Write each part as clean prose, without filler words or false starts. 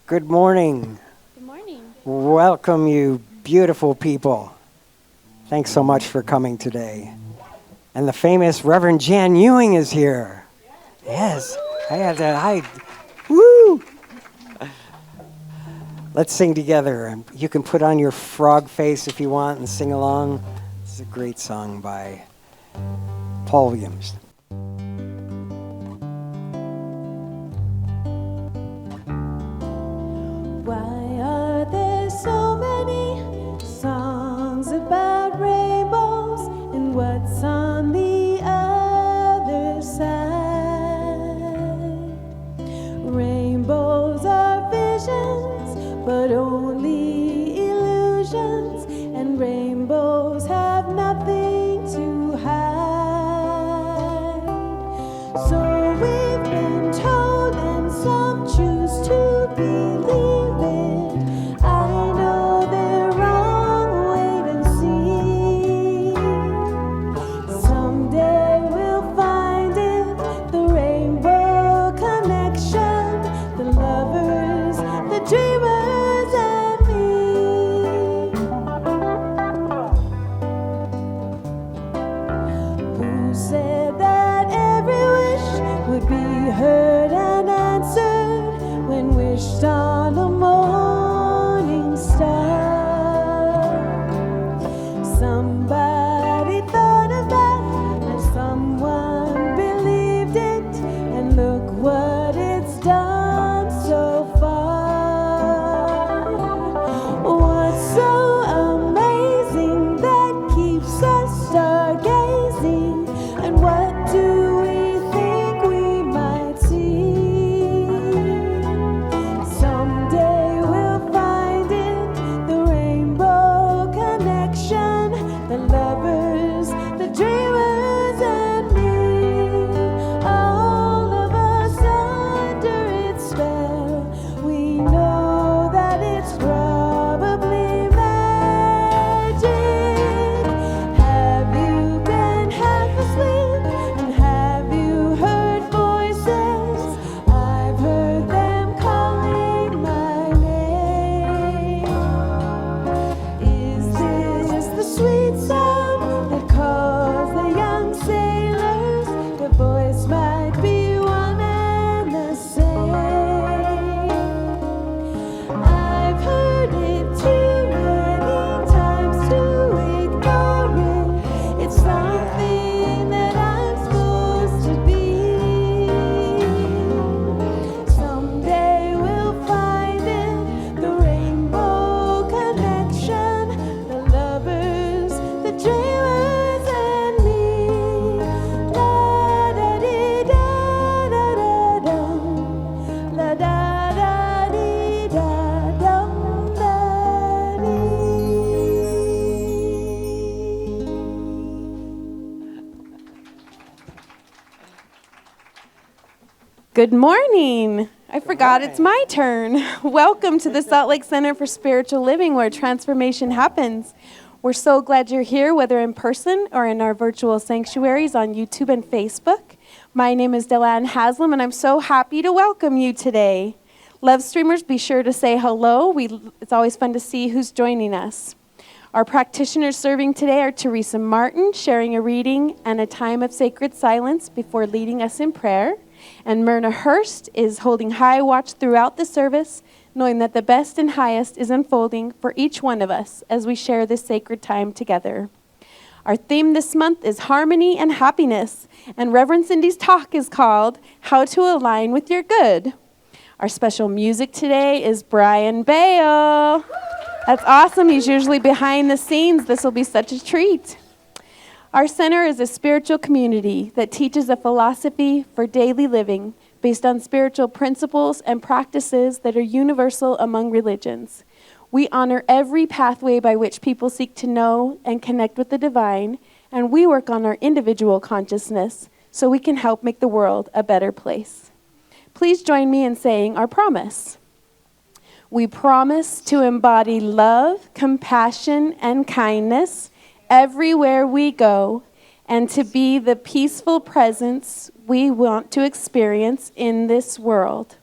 Good morning. Good morning. Welcome, you beautiful people. Thanks so much for coming today. And the famous Reverend Jan Ewing is here. Yes, I had to hide. Woo! Let's sing together. You can put on your frog face if you want and sing along. This is a great song by Paul Williams. Why are there so many songs about rainbows and what's on the other side? Rainbows are visions, but only illusions, and rainbows have nothing to hide. So we've been told, and some choose to believe it. I know they're wrong, wait and see. Someday we'll find it, the rainbow connection, the lovers, the dreamers, and me. Who said that every wish would be heard and answered when wished on a morning star? Somebody thought of that, and someone believed it, and look what it's done so far. What's so amazing that keeps us stargazing, and what do we think we might see? Someday we'll find it, the rainbow connection, the lovers, the dreamers, and me. All of us under its spell, we know that it's probably magic. Have you been half asleep, and have you heard voices? I've heard them calling my name. Is this the sweet sound that calls the young sailors? The voice might be one and the same. I've heard it too many times to ignore it. It's something that I'm supposed to be. Someday we'll find it, the rainbow connection, the lovers, the dreamers, and me. La da dee da da da dum, la da da dee da dum da dee. Good morning. I forgot it's my turn. Welcome to the Salt Lake Center for Spiritual Living, where transformation happens. We're so glad you're here, whether in person or in our virtual sanctuaries on YouTube and Facebook. My name is Delanne Haslam, and I'm so happy to welcome you today. Love streamers, be sure to say hello. It's always fun to see who's joining us. Our practitioners serving today are Teresa Martin, sharing a reading and a time of sacred silence before leading us in prayer. And Myrna Hurst is holding high watch throughout the service, knowing that the best and highest is unfolding for each one of us as we share this sacred time together. Our theme this month is harmony and happiness, and Reverend Cindy's talk is called How to Align with Your Good. Our special music today is Bryan Bale. That's awesome. He's usually behind the scenes. This will be such a treat. Our center is a spiritual community that teaches a philosophy for daily living based on spiritual principles and practices that are universal among religions. We honor every pathway by which people seek to know and connect with the divine, and we work on our individual consciousness so we can help make the world a better place. Please join me in saying our promise. We promise to embody love, compassion, and kindness everywhere we go, and to be the peaceful presence we want to experience in this world.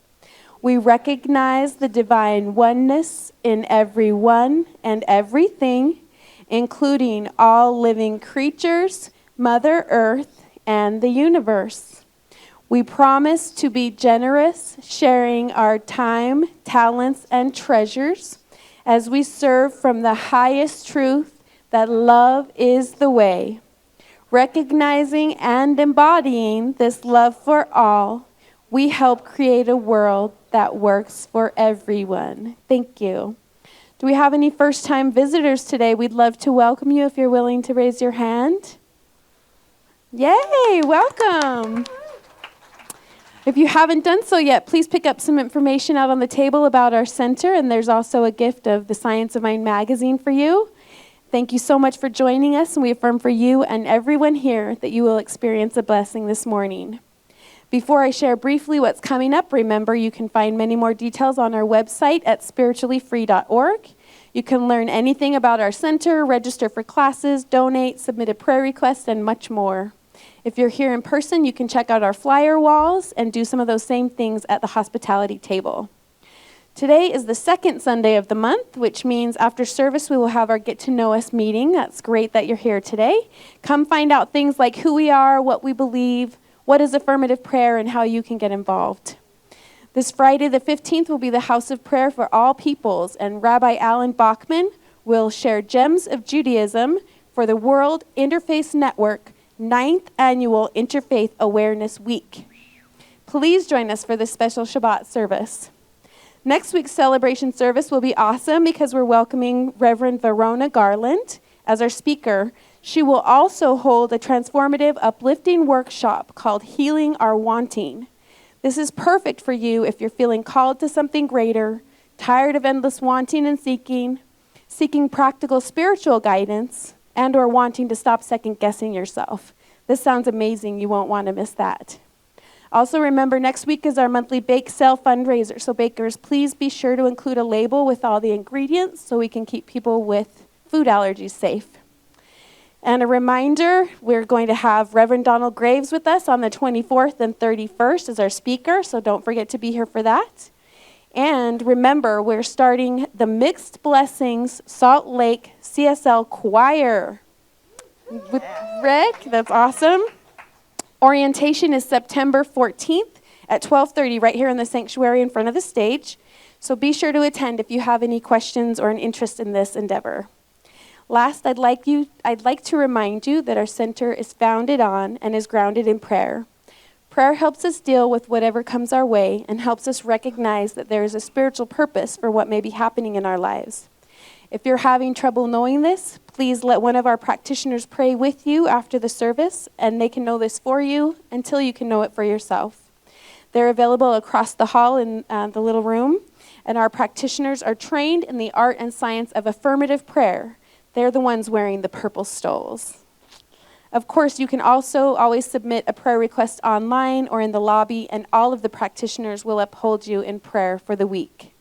We recognize the divine oneness in everyone and everything, including all living creatures, Mother Earth, and the universe. We promise to be generous, sharing our time, talents, and treasures as we serve from the highest truth that love is the way. Recognizing and embodying this love for all, we help create a world that works for everyone. Thank you. Do we have any first-time visitors today? We'd love to welcome you if you're willing to raise your hand. Yay, welcome. If you haven't done so yet, please pick up some information out on the table about our center, and there's also a gift of the Science of Mind magazine for you. Thank you so much for joining us, and we affirm for you and everyone here that you will experience a blessing this morning. Before I share briefly what's coming up, remember you can find many more details on our website at spirituallyfree.org. You can learn anything about our center, register for classes, donate, submit a prayer request, and much more. If you're here in person, you can check out our flyer walls and do some of those same things at the hospitality table. Today is the second Sunday of the month, which means after service we will have our Get to Know Us meeting. That's great that you're here today. Come find out things like who we are, what we believe, what is affirmative prayer, and how you can get involved. This Friday the 15th will be the House of Prayer for All Peoples, and Rabbi Alan Bachman will share Gems of Judaism for the World Interfaith Network 9th Annual Interfaith Awareness Week. Please join us for this special Shabbat service. Next week's celebration service will be awesome because we're welcoming Reverend Verona Garland as our speaker. She will also hold a transformative, uplifting workshop called Healing Our Wanting. This is perfect for you if you're feeling called to something greater, tired of endless wanting and seeking practical spiritual guidance, and or wanting to stop second-guessing yourself. This sounds amazing. You won't want to miss that. Also remember, next week is our monthly bake sale fundraiser. So bakers, please be sure to include a label with all the ingredients so we can keep people with food allergies safe. And a reminder, we're going to have Reverend Donald Graves with us on the 24th and 31st as our speaker, so don't forget to be here for that. And remember, we're starting the Mixed Blessings Salt Lake CSL Choir with Rick. That's awesome. Orientation is September 14th at 12:30 right here in the sanctuary in front of the stage. So be sure to attend if you have any questions or an interest in this endeavor. Last, I'd like to remind you that our center is founded on and is grounded in prayer. Prayer helps us deal with whatever comes our way and helps us recognize that there is a spiritual purpose for what may be happening in our lives. If you're having trouble knowing this, please let one of our practitioners pray with you after the service, and they can know this for you until you can know it for yourself. They're available across the hall in the little room, and our practitioners are trained in the art and science of affirmative prayer. They're the ones wearing the purple stoles. Of course, you can also always submit a prayer request online or in the lobby, and all of the practitioners will uphold you in prayer for the week.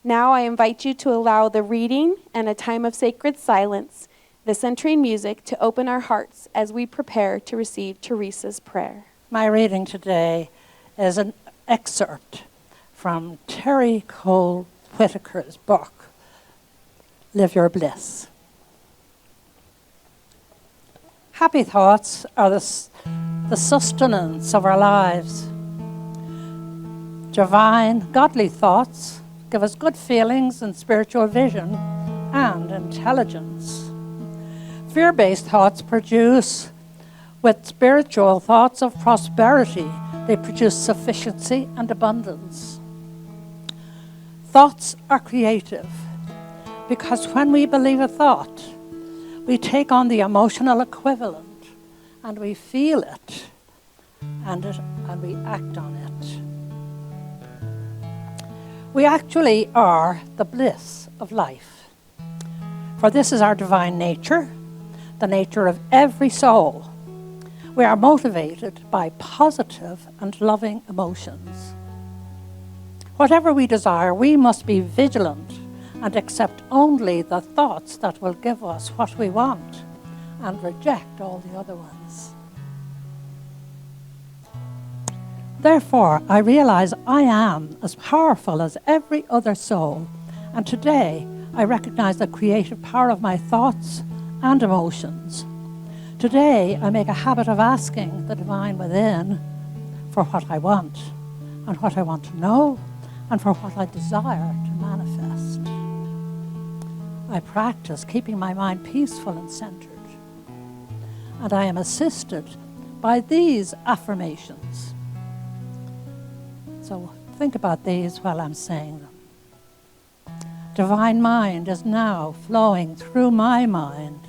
Now I invite you to allow the reading and a time of sacred silence, the centering music, to open our hearts as we prepare to receive Teresa's prayer. My reading today is an excerpt from Terry Cole Whitaker's book, Live Your Bliss. Happy thoughts are the sustenance of our lives. Divine, godly thoughts give us good feelings and spiritual vision and intelligence. Fear-based thoughts produce, with spiritual thoughts of prosperity, they produce sufficiency and abundance. Thoughts are creative because when we believe a thought, we take on the emotional equivalent and we feel it and we act on it. We actually are the bliss of life. For this is our divine nature, the nature of every soul. We are motivated by positive and loving emotions. Whatever we desire, we must be vigilant and accept only the thoughts that will give us what we want and reject all the other ones. Therefore, I realize I am as powerful as every other soul. And today, I recognize the creative power of my thoughts and emotions. Today, I make a habit of asking the divine within for what I want, and what I want to know, and for what I desire to manifest. I practice keeping my mind peaceful and centered. And I am assisted by these affirmations. So think about these while I'm saying them. Divine mind is now flowing through my mind.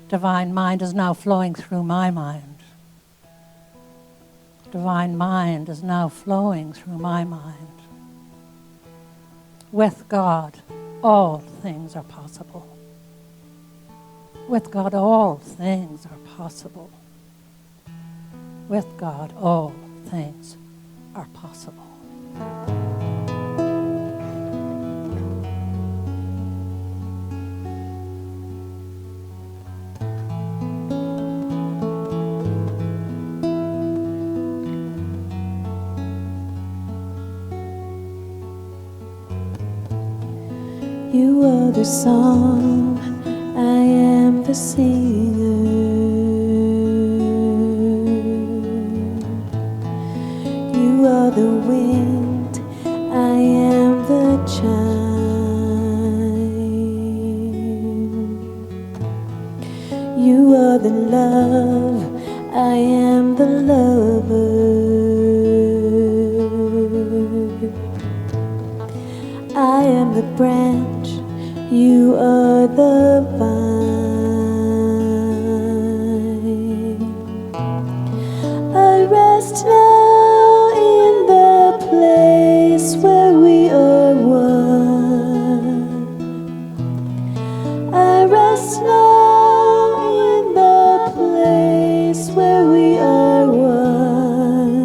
Divine mind is now flowing through my mind. Divine mind is now flowing through my mind. With God, all things are possible. With God, all things are possible. With God, all things are possible. You are the song, I am the singer. You are the wind, I am the chime. You are the love, I am the lover. I am the branch, you are the vine. I rest now in the place where we are one. I rest now in the place where we are one.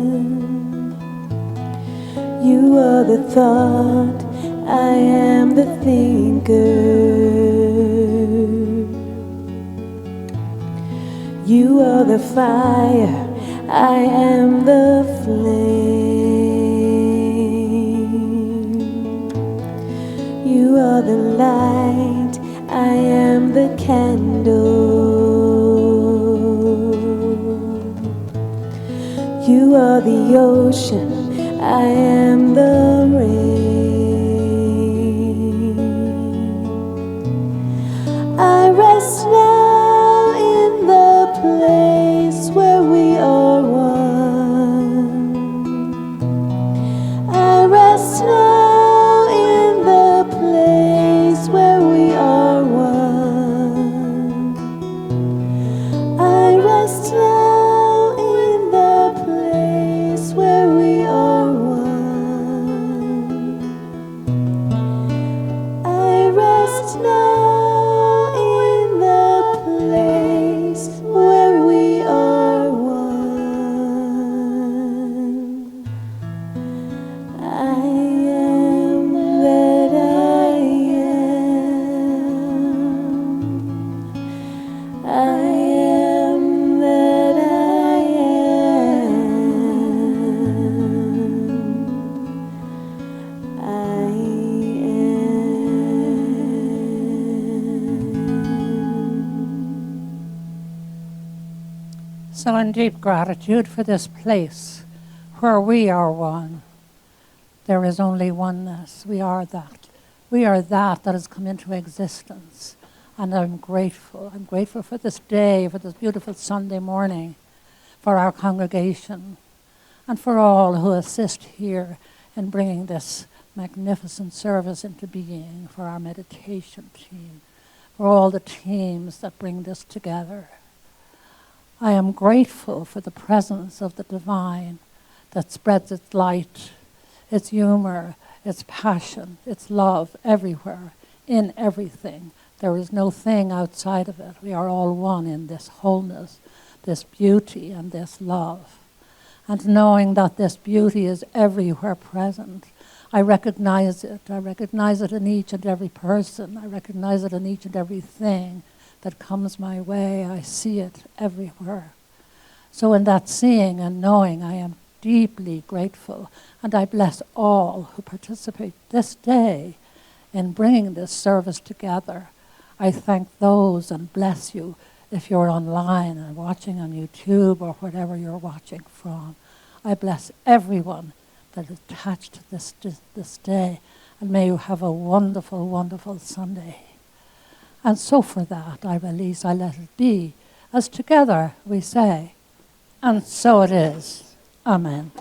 You are the thought, I am the thinker. You are the fire, I am the flame. You are the light, I am the candle. You are the ocean, I am the rain. I rest now in the place where we are one. I rest now in the place where we are one. I rest now in the place where we are one. I rest now in the place where we are one. I am that I am. I am that I am. I So in deep gratitude for this place where we are one, there is only oneness. We are that. We are that has come into existence. And I'm grateful. I'm grateful for this day, for this beautiful Sunday morning, for our congregation, and for all who assist here in bringing this magnificent service into being, for our meditation team, for all the teams that bring this together. I am grateful for the presence of the divine that spreads its light, its humor, its passion, its love everywhere, in everything. There is no thing outside of it. We are all one in this wholeness, this beauty, and this love. And knowing that this beauty is everywhere present, I recognize it. I recognize it in each and every person. I recognize it in each and everything that comes my way. I see it everywhere. So in that seeing and knowing, I am deeply grateful, and I bless all who participate this day in bringing this service together. I thank those and bless you if you're online and watching on YouTube or whatever you're watching from. I bless everyone that is attached to this day, and may you have a wonderful, wonderful Sunday. And so for that, I release, I let it be, as together we say, and so it is. Amen.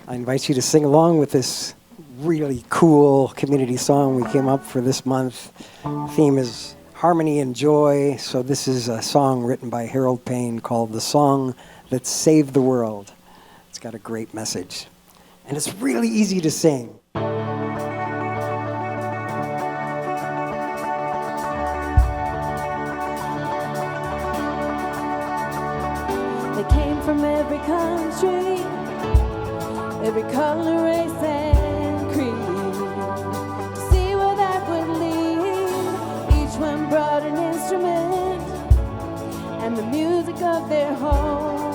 I invite you to sing along with this really cool community song we came up for this month. The theme is harmony and joy. So this is a song written by Harold Payne called The Song That Saved the World. It's got a great message. And it's really easy to sing. They came from every country, every color, race, and creed. To see where that would lead, each one brought an instrument and the music of their home.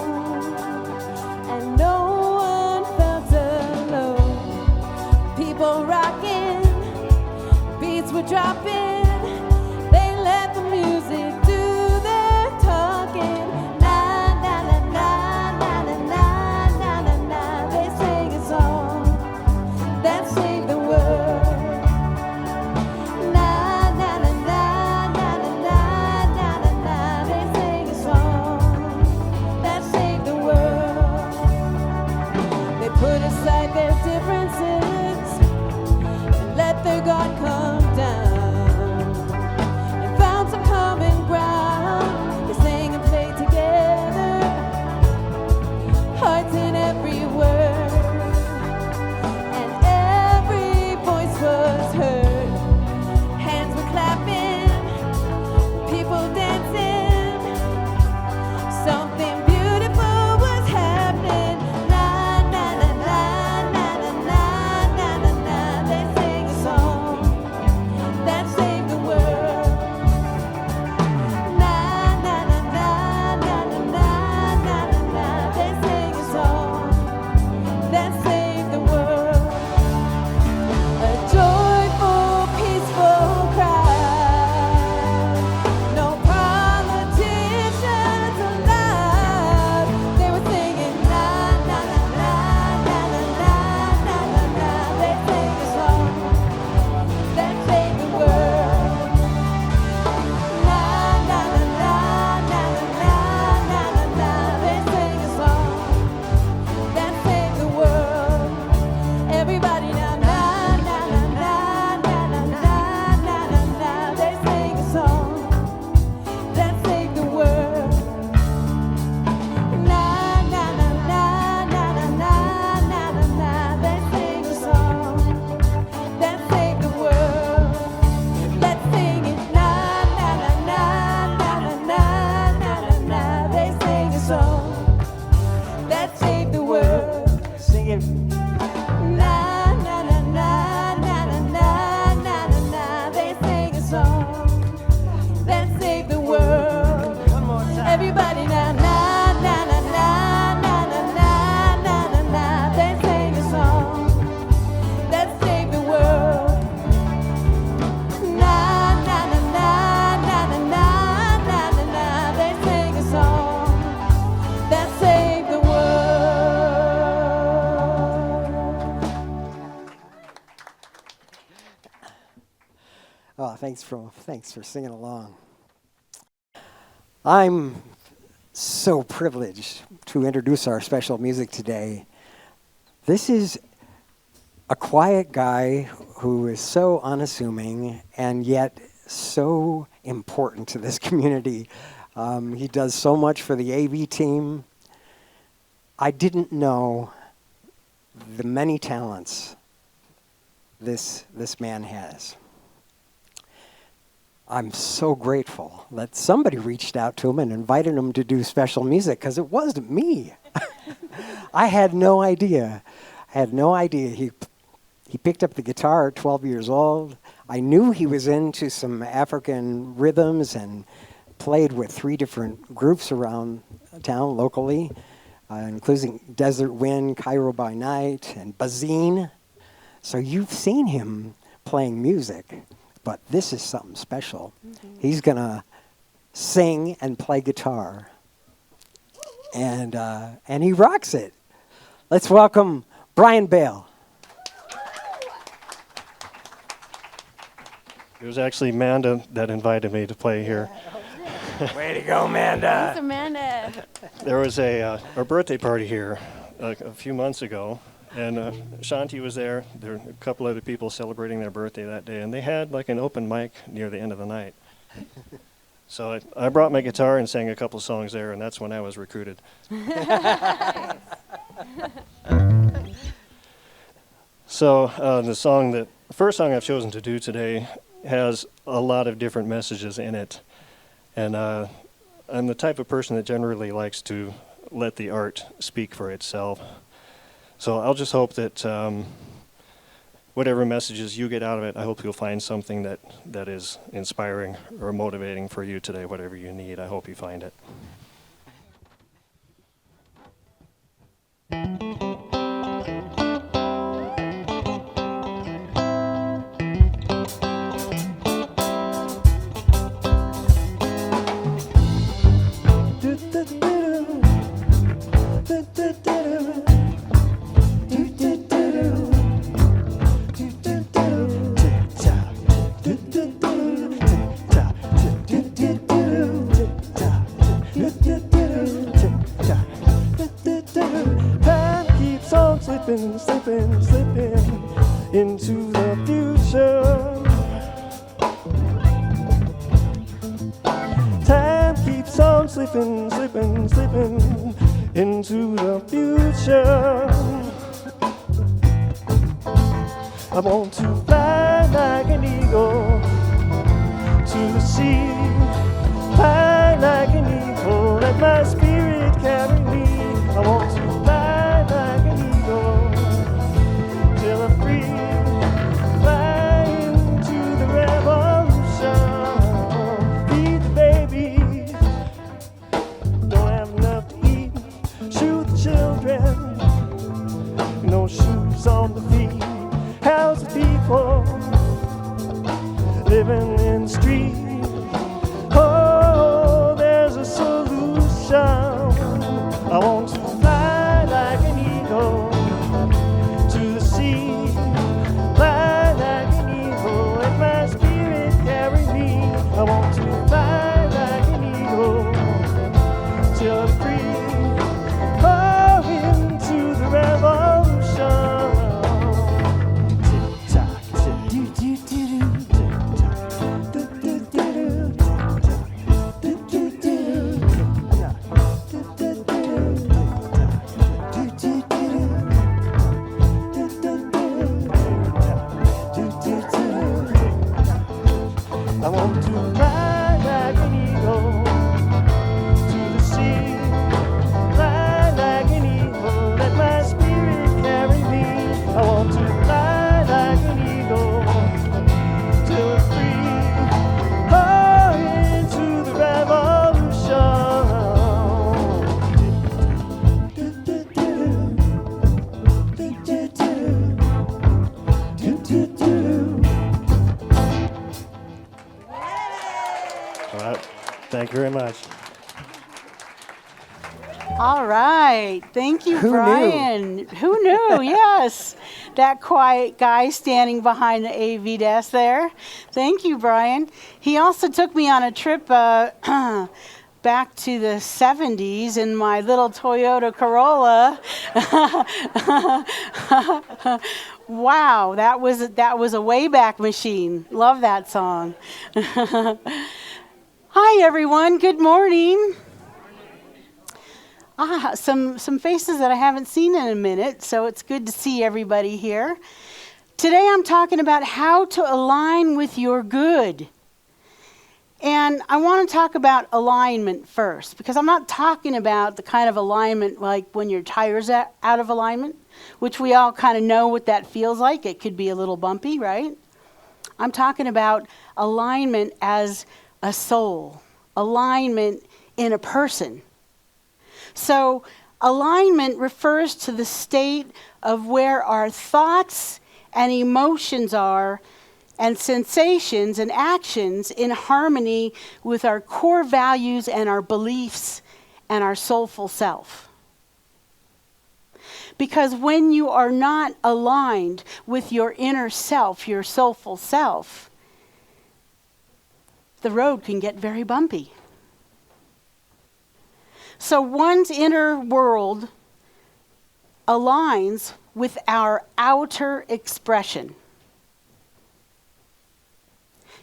And no one felt alone. People rocking, beats were dropping. They let the music do their talking. God come down and found some common ground. They sang and played together, hearts in every word, and every voice was heard. Hands were clapping, people dancing, something beautiful was happening. Na na na na na na na na na. They sang a song that saved the world. Na na na na na na na na na. They sang a song that saved the world. A joyful, peaceful crowd. No politicians allowed. They were singing na na na na na na na na na. They sang a song that saved the world. Na na na na na na na na na. They sang a song that saved the world. Everybody now, na na na na na na na na na na. They sang a song that saved the world. Na na na na na na na na na na. They sang a song that saved the world. Let's sing it. Na na na na na na na na na. They sang a song that saved the world. Sing it. Na na na na na na na na na na. They sang a song that saved the world. One more time. Everybody now, na na na na na na na na na na. They sang a song that saved the world. Na na na na na na na na na na. They sang a song that saved the world. Oh, thanks for singing along. I'm so privileged to introduce our special music today. This is a quiet guy who is so unassuming and yet so important to this community. He does so much for the AV team. I didn't know the many talents this man has. I'm so grateful that somebody reached out to him and invited him to do special music, because it wasn't me. I had no idea. He picked up the guitar at 12 years old. I knew he was into some African rhythms and played with 3 different groups around town locally, including Desert Wind, Cairo by Night, and Bazine. So you've seen him playing music, but this is something special. He's going to sing and play guitar, and he rocks it. Let's welcome Bryan Bale. It was actually Amanda that invited me to play here. Way to go, Amanda. Thanks, Amanda. There was a birthday party here a few months ago, and Shanti was there. There were a couple other people celebrating their birthday that day, and they had like an open mic near the end of the night. So I brought my guitar and sang a couple songs there, and that's when I was recruited. So the first song I've chosen to do today has a lot of different messages in it. And I'm the type of person that generally likes to let the art speak for itself. So I'll just hope that whatever messages you get out of it, I hope you'll find something that is inspiring or motivating for you today, whatever you need. I hope you find it. Slipping into the future. Time keeps on slipping into the future. I want to fly like an eagle to the sea, fly like an eagle, let my spirit carry me. I want to fly like an eagle till I'm free, fly into the revolution. Feed the babies, don't have enough to eat. Shoot the children, no shoes on the feet. House the people living in the street. Oh, there's a solution. I want to fly like an eagle to the sea, fly like an eagle, let my spirit carry me. I want to fly like an eagle till I'm free, oh, into the revolution. Tick-tock, tick-do-do-do-do, tick-tock, do-do-do-do, tick-tock, do-do-do-do. I want to fly like an eagle to the sea, fly like an eagle, let my spirit carry me. I want to fly like an eagle till I'm free, oh, into the All right. Thank you very much. All right. Thank you, Who knew? Bryan. Who knew? Yes. That quiet guy standing behind the AV desk there. Thank you, Bryan. He also took me on a trip back to the 70s in my little Toyota Corolla. Wow, that was a Wayback Machine. Love that song. Hi, everyone. Good morning. Some faces that I haven't seen in a minute, so it's good to see everybody here. Today I'm talking about how to align with your good. And I want to talk about alignment first, because I'm not talking about the kind of alignment like when your tire's out of alignment, which we all kind of know what that feels like. It could be a little bumpy, right? I'm talking about alignment as a soul, alignment in a person. So alignment refers to the state of where our thoughts and emotions are, and sensations and actions in harmony with our core values and our beliefs and our soulful self. Because when you are not aligned with your inner self, your soulful self, the road can get very bumpy. So one's inner world aligns with our outer expression.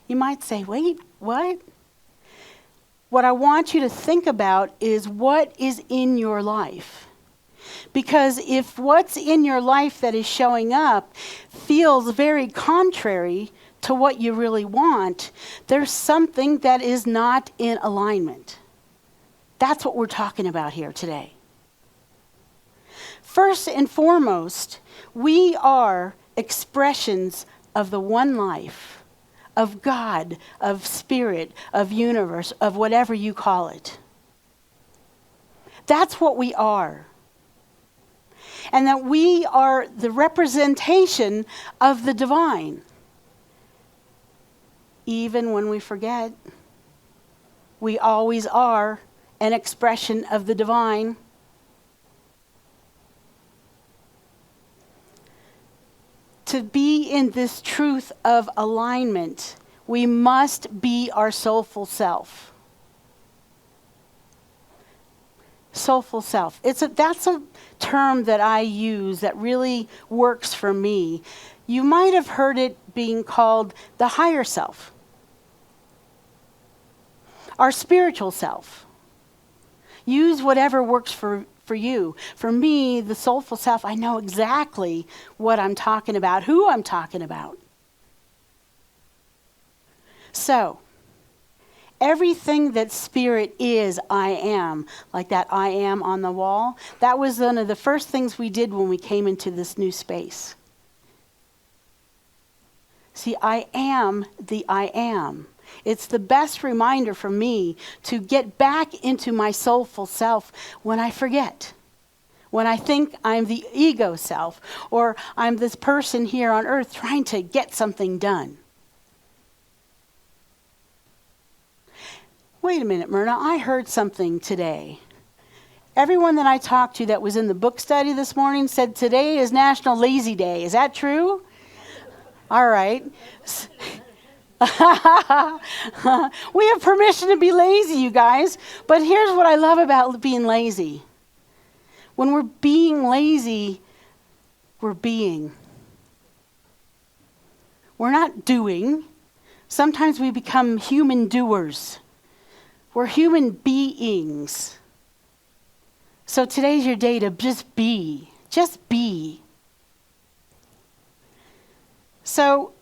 You might say, wait, what? What I want you to think about is what is in your life. Because if what's in your life that is showing up feels very contrary to what you really want, there's something that is not in alignment. That's what we're talking about here today. First and foremost, we are expressions of the one life, of God, of spirit, of universe, of whatever you call it. That's what we are. And that we are the representation of the divine. Even when we forget, we always are an expression of the divine. To be in this truth of alignment, we must be our soulful self. Soulful self. That's a term that I use that really works for me. You might have heard it being called the higher self. Our spiritual self. Use whatever works for you. For me, the soulful self, I know exactly what I'm talking about, who I'm talking about. So, everything that spirit is, I am, like that I am on the wall, that was one of the first things we did when we came into this new space. See, I am the I am. It's the best reminder for me to get back into my soulful self when I forget. When I think I'm the ego self, or I'm this person here on earth trying to get something done. Wait a minute, Myrna, I heard something today. Everyone that I talked to that was in the book study this morning said today is National Lazy Day. Is that true? All right. We have permission to be lazy, you guys. But here's what I love about being lazy. When we're being lazy, we're being. We're not doing. Sometimes we become human doers. We're human beings. So today's your day to just be. Just be. So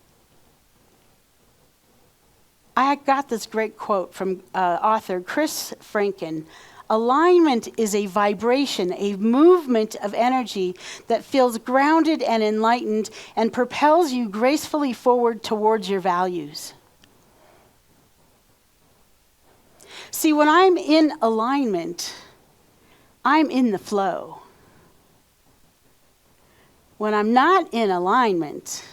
I got this great quote from author Chris Franken. Alignment is a vibration, a movement of energy that feels grounded and enlightened and propels you gracefully forward towards your values. See, when I'm in alignment, I'm in the flow. When I'm not in alignment,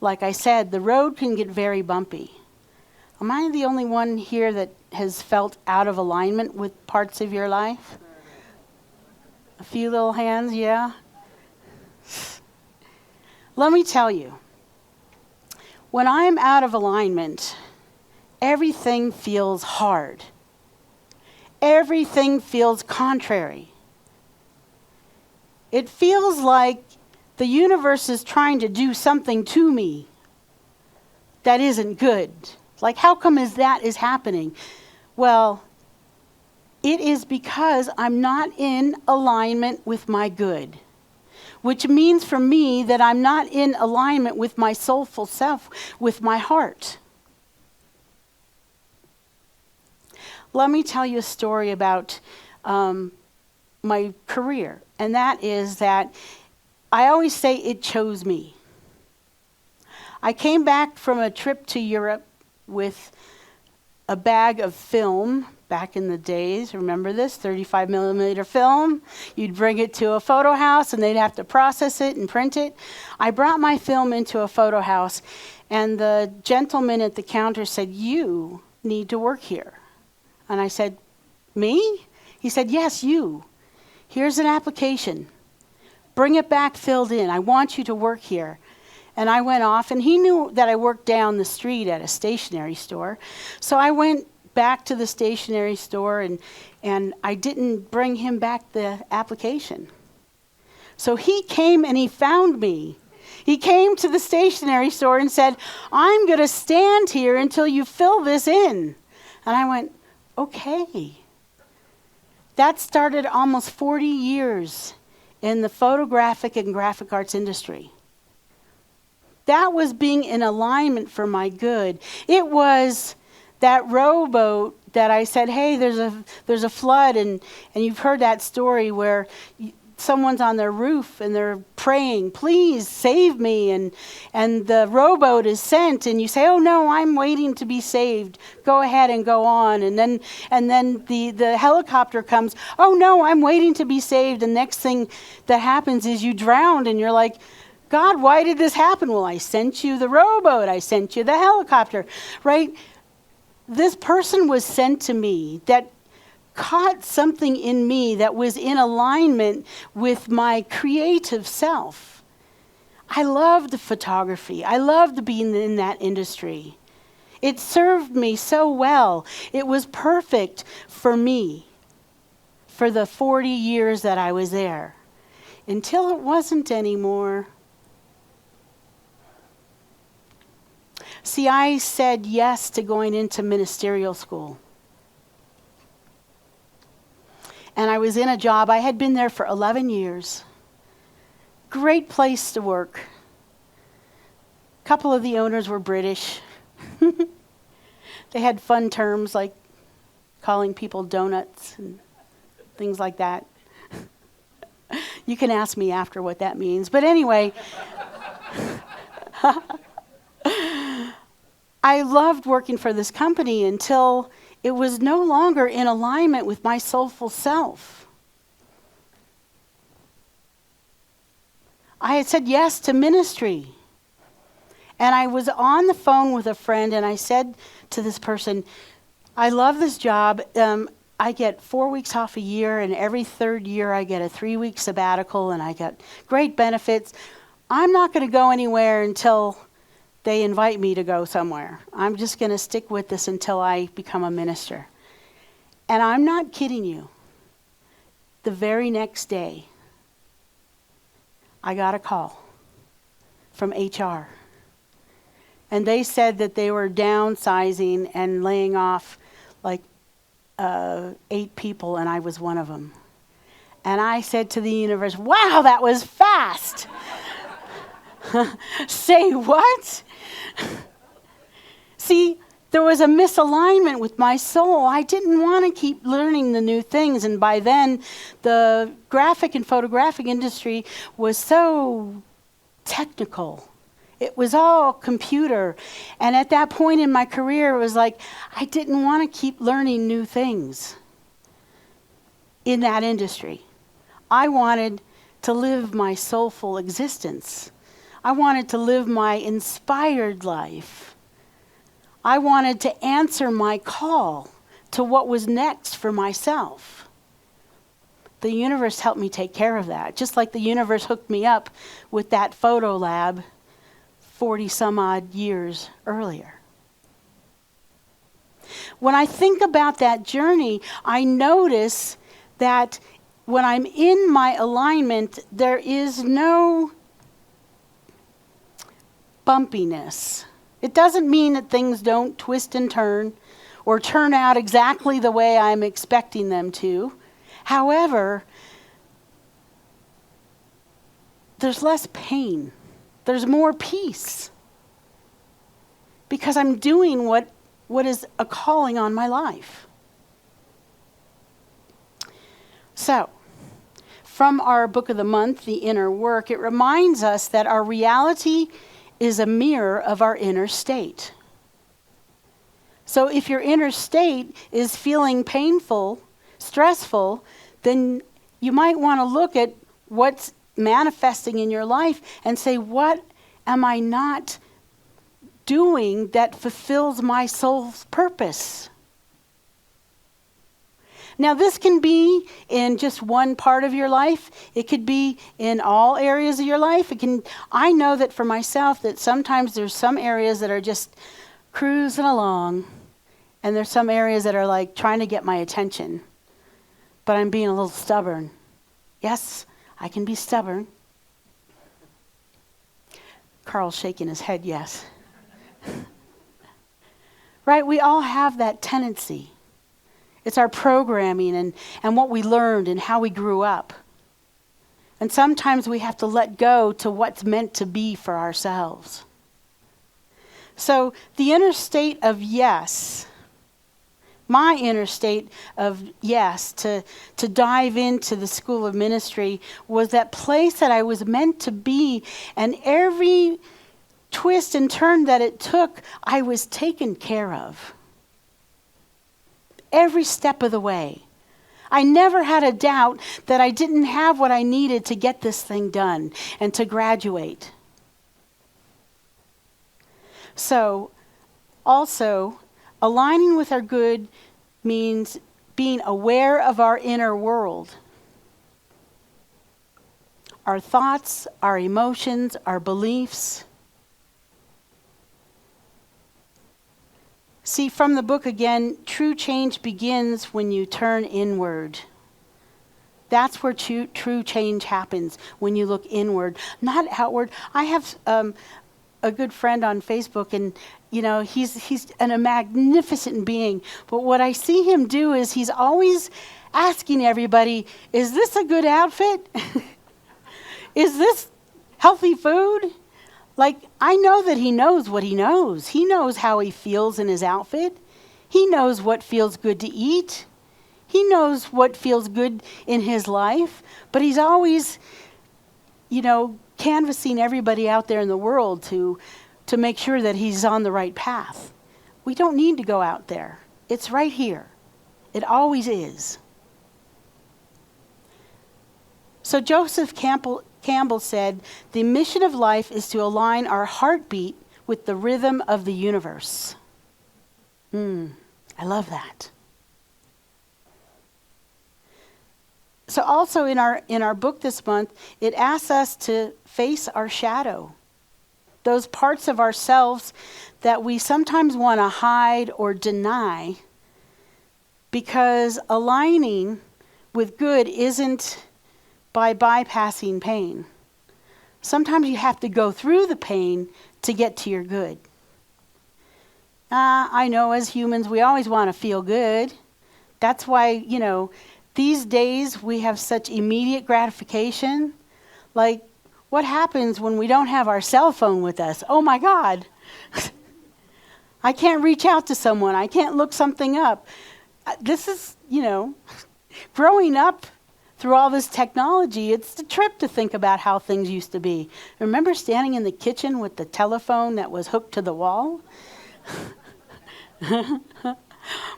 like I said, the road can get very bumpy. Am I the only one here that has felt out of alignment with parts of your life? A few little hands, yeah? Let me tell you, when I'm out of alignment, everything feels hard. Everything feels contrary. It feels like the universe is trying to do something to me that isn't good. Like, how come that is happening? Well, it is because I'm not in alignment with my good. Which means for me that I'm not in alignment with my soulful self, with my heart. Let me tell you a story about my career. And that is that I always say it chose me. I came back from a trip to Europe with a bag of film back in the days. Remember this? 35 millimeter film. You'd bring it to a photo house and they'd have to process it and print it. I brought my film into a photo house and the gentleman at the counter said, "You need to work here." And I said, "Me?" He said, "Yes, you. Here's an application. Bring it back filled in. I want you to work here." And I went off, and he knew that I worked down the street at a stationery store. So I went back to the stationery store, and I didn't bring him back the application. So he came and he found me. He came to the stationery store and said, "I'm going to stand here until you fill this in." And I went, "Okay." That started almost 40 years in the photographic and graphic arts industry. That was being in alignment for my good. It was that rowboat that I said, "Hey, there's a flood," and you've heard that story where someone's on their roof and they're praying, "Please save me," and the rowboat is sent, and you say, "Oh no, I'm waiting to be saved. Go ahead and go on." And then the helicopter comes, "Oh no, I'm waiting to be saved." And next thing that happens is you drowned, and you're like, "God, why did this happen?" Well, I sent you the rowboat. I sent you the helicopter, right? This person was sent to me that caught something in me that was in alignment with my creative self. I loved photography. I loved being in that industry. It served me so well. It was perfect for me for the 40 years that I was there, until it wasn't anymore. See, I said yes to going into ministerial school. And I was in a job. I had been there for 11 years. Great place to work. A couple of the owners were British. They had fun terms like calling people donuts and things like that. You can ask me after what that means. But anyway, I loved working for this company until it was no longer in alignment with my soulful self. I had said yes to ministry. And I was on the phone with a friend, and I said to this person, "I love this job. I get 4 weeks off a year, and every third year I get a 3-week sabbatical, and I get great benefits. I'm not going to go anywhere until they invite me to go somewhere. I'm just going to stick with this until I become a minister." And I'm not kidding you. The very next day, I got a call from HR. And they said that they were downsizing and laying off like 8 people, and I was one of them. And I said to the universe, "Wow, that was fast." Say what? See, there was a misalignment with my soul. I didn't want to keep learning the new things. And by then, the graphic and photographic industry was so technical. It was all computer. And at that point in my career, it was like I didn't want to keep learning new things in that industry. I wanted to live my soulful existence. I wanted to live my inspired life. I wanted to answer my call to what was next for myself. The universe helped me take care of that, just like the universe hooked me up with that photo lab 40 some odd years earlier. When I think about that journey, I notice that when I'm in my alignment, there is no bumpiness. It doesn't mean that things don't twist and turn or turn out exactly the way I'm expecting them to. However, there's less pain. There's more peace. Because I'm doing what is a calling on my life. So, from our book of the month, The Inner Work, it reminds us that our reality is a mirror of our inner state. So if your inner state is feeling painful, stressful, then you might want to look at what's manifesting in your life and say, what am I not doing that fulfills my soul's purpose? Now, this can be in just one part of your life. It could be in all areas of your life. I know that for myself that sometimes there's some areas that are just cruising along, and there's some areas that are like trying to get my attention. But I'm being a little stubborn. Yes, I can be stubborn. Carl's shaking his head, yes. Right, we all have that tendency. It's our programming and what we learned and how we grew up. And sometimes we have to let go to what's meant to be for ourselves. So the inner state of yes, my inner state of yes, to dive into the school of ministry was that place that I was meant to be, and every twist and turn that it took, I was taken care of. Every step of the way. I never had a doubt that I didn't have what I needed to get this thing done and to graduate. So, also, aligning with our good means being aware of our inner world. Our thoughts, our emotions, our beliefs. See, from the book again, true change begins when you turn inward. That's where true change happens, when you look inward, not outward. I have a good friend on Facebook, and he's a magnificent being. But what I see him do is he's always asking everybody, is this a good outfit? Is this healthy food? Like, I know that he knows what he knows. He knows how he feels in his outfit. He knows what feels good to eat. He knows what feels good in his life. But he's always, canvassing everybody out there in the world to make sure that he's on the right path. We don't need to go out there. It's right here. It always is. So Joseph Campbell said, the mission of life is to align our heartbeat with the rhythm of the universe. I love that. So also in our book this month, it asks us to face our shadow. Those parts of ourselves that we sometimes want to hide or deny, because aligning with good isn't by bypassing pain. Sometimes you have to go through the pain to get to your good. I know as humans, we always want to feel good. That's why, these days we have such immediate gratification. Like, what happens when we don't have our cell phone with us? Oh my God. I can't reach out to someone. I can't look something up. This is, growing up through all this technology, it's a trip to think about how things used to be. Remember standing in the kitchen with the telephone that was hooked to the wall?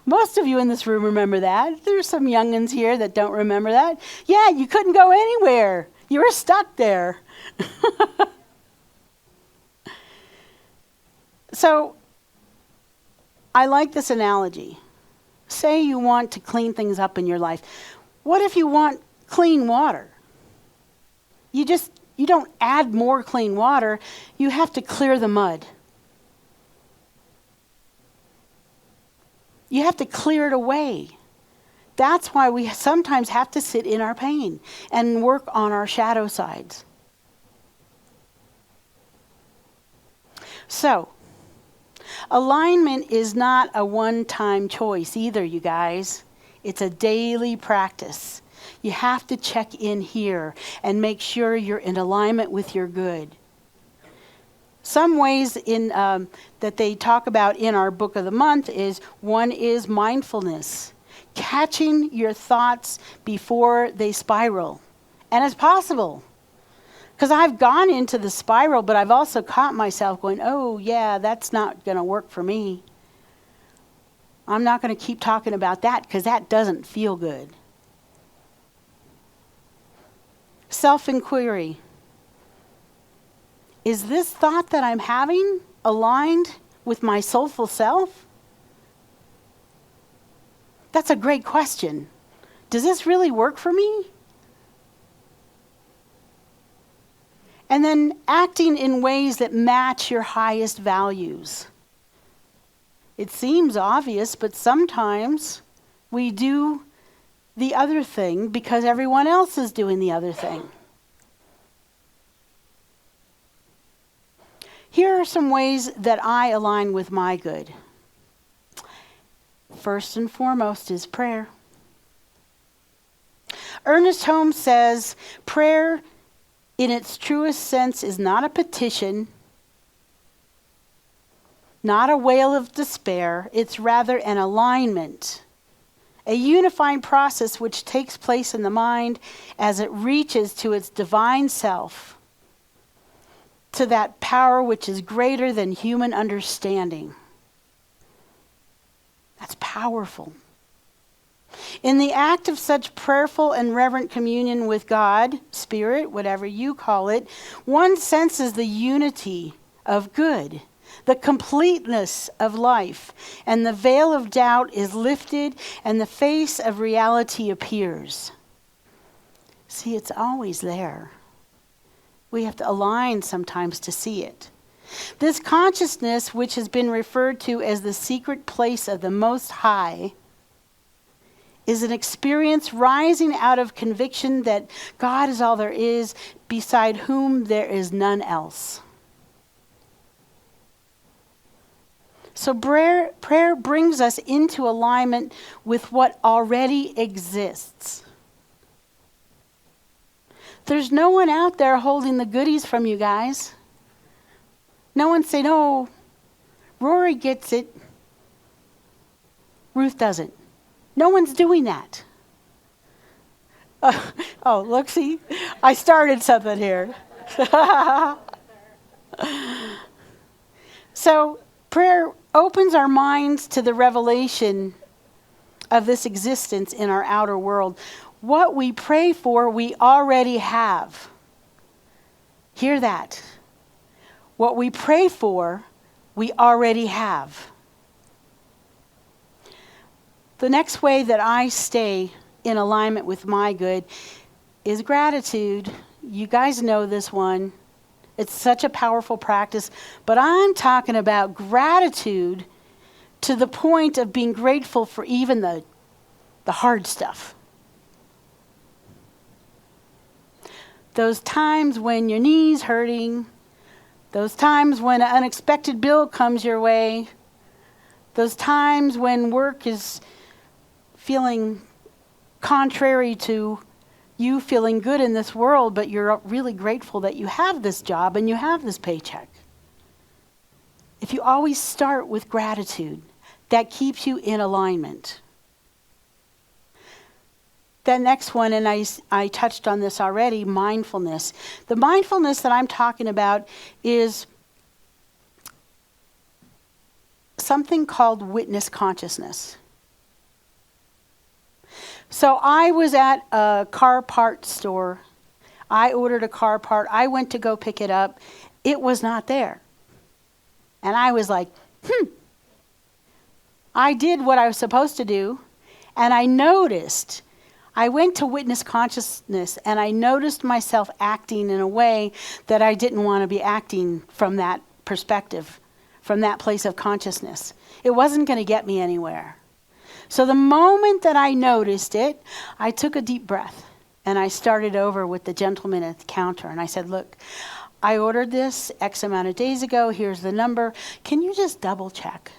Most of you in this room remember that. There's some youngins here that don't remember that. Yeah, you couldn't go anywhere. You were stuck there. So, I like this analogy. Say you want to clean things up in your life. What if you want clean water? You don't add more clean water. You have to clear the mud. You have to clear it away. That's why we sometimes have to sit in our pain and work on our shadow sides. So, alignment is not a one-time choice either, you guys. It's a daily practice. You have to check in here and make sure you're in alignment with your good. Some ways that they talk about in our book of the month is, one is mindfulness, catching your thoughts before they spiral. And it's possible. Because I've gone into the spiral, but I've also caught myself going, oh yeah, that's not going to work for me. I'm not going to keep talking about that because that doesn't feel good. Self-inquiry. Is this thought that I'm having aligned with my soulful self? That's a great question. Does this really work for me? And then acting in ways that match your highest values. It seems obvious, but sometimes we do the other thing because everyone else is doing the other thing. Here are some ways that I align with my good. First and foremost is prayer. Ernest Holmes says, prayer in its truest sense is not a petition, not a wail of despair. It's rather an alignment, a unifying process which takes place in the mind as it reaches to its divine self, to that power which is greater than human understanding. That's powerful. In the act of such prayerful and reverent communion with God, Spirit, whatever you call it, one senses the unity of good, the completeness of life, and the veil of doubt is lifted and the face of reality appears. See, it's always there. We have to align sometimes to see it. This consciousness, which has been referred to as the secret place of the Most High, is an experience rising out of conviction that God is all there is, beside whom there is none else. So prayer brings us into alignment with what already exists. There's no one out there holding the goodies from you guys. No one saying, oh, Rory gets it, Ruth doesn't. No one's doing that. Oh, look, see, I started something here. So prayer opens our minds to the revelation of this existence in our outer world. What we pray for, we already have. Hear that. What we pray for, we already have. The next way that I stay in alignment with my good is gratitude. You guys know this one. It's such a powerful practice, but I'm talking about gratitude to the point of being grateful for even the hard stuff. Those times when your knee's hurting, those times when an unexpected bill comes your way, those times when work is feeling contrary to you feeling good in this world, but you're really grateful that you have this job and you have this paycheck. If you always start with gratitude, that keeps you in alignment. The next one, and I touched on this already, mindfulness. The mindfulness that I'm talking about is something called witness consciousness. So I was at a car part store. I ordered a car part. I went to go pick it up. It was not there. And I was like, I did what I was supposed to do, and I noticed. I went to witness consciousness, and I noticed myself acting in a way that I didn't want to be acting from that perspective, from that place of consciousness. It wasn't going to get me anywhere. So the moment that I noticed it, I took a deep breath, and I started over with the gentleman at the counter, and I said, look, I ordered this X amount of days ago. Here's the number. Can you just double check?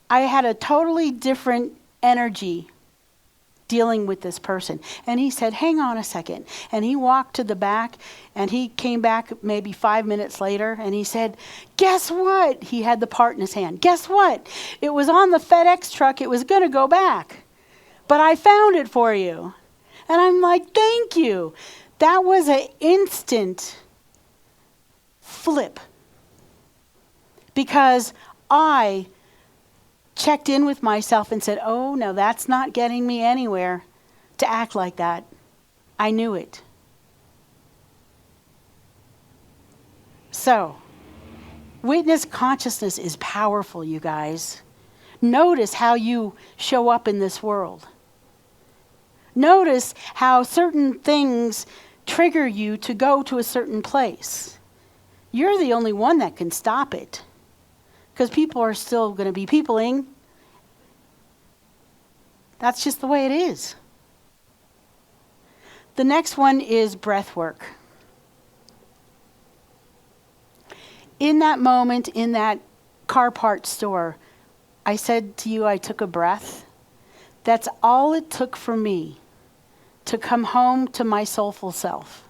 I had a totally different energy dealing with this person. And he said, hang on a second. And he walked to the back, and he came back maybe 5 minutes later, and he said, guess what? He had the part in his hand. Guess what? It was on the FedEx truck. It was going to go back. But I found it for you. And I'm like, thank you. That was an instant flip. Because I checked in with myself and said, oh, no, that's not getting me anywhere to act like that. I knew it. So, witness consciousness is powerful, you guys. Notice how you show up in this world. Notice how certain things trigger you to go to a certain place. You're the only one that can stop it, because people are still going to be peopling. That's just the way it is. The next one is breath work. In that moment, in that car parts store, I said to you I took a breath. That's all it took for me to come home to my soulful self.